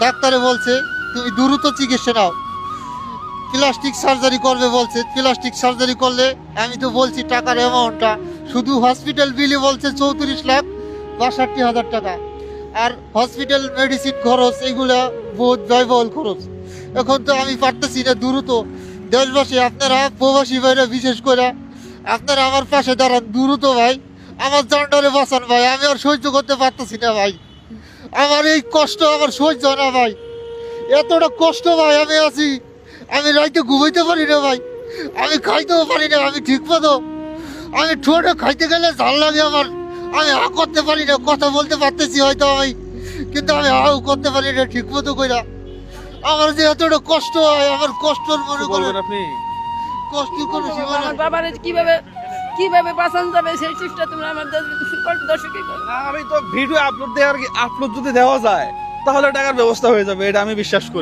ডাক্তারে বলছে তুমি দ্রুত চিকিৎসা নাও, প্লাস্টিক সার্জারি করবে বলছে। প্লাস্টিক সার্জারি করলে আমি তো বলছি টাকার অ্যামাউন্টটা, শুধু হসপিটাল বিলে বলছে 34,62,000 টাকা, আর হসপিটাল মেডিসিন খরচ এগুলা বহুত ব্যয়বহুল খরচ। এখন তো আমি পারতেছি না দ্রুত। দেশবাসী আপনারা, প্রবাসী ভাইরা বিশেষ করে আপনারা আমার পাশে দাঁড়ান দ্রুত ভাই, আমার জানডারে বাঁচান ভাই, আমি আর সহ্য করতে পারতেছি না ভাই, আমার এই কষ্ট আমার সহ্য না ভাই, এতটা কষ্ট ভাই আমি আছি, আমি রাইতে ঘুমাইতে পারি না ভাই, আমি খাইতেও পারি না, আমি ঠিক মতো, আমি ঠোঁটে খাইতে গেলে ঝাল লাগে আমার, আমি হা করতে পারি না, কথা বলতে পারতেছি হয়তো আমি, কিন্তু আমি হাও করতে পারি না ঠিক মতো কইরা। আমার যে এতটা কষ্ট হয়, আমার কষ্টর মনে করেন আপনি কষ্ট কোনো সীমা নাই। আমার বাবার কিভাবে কিভাবে বাঁচানো যাবে সেই চেষ্টা তোমরা আমাদের দর্শকই করো। আমি তো ভিডিও আপলোড যদি দেওয়া যায় তাহলে টাকার ব্যবস্থা হয়ে যাবে, এটা আমি বিশ্বাস করি।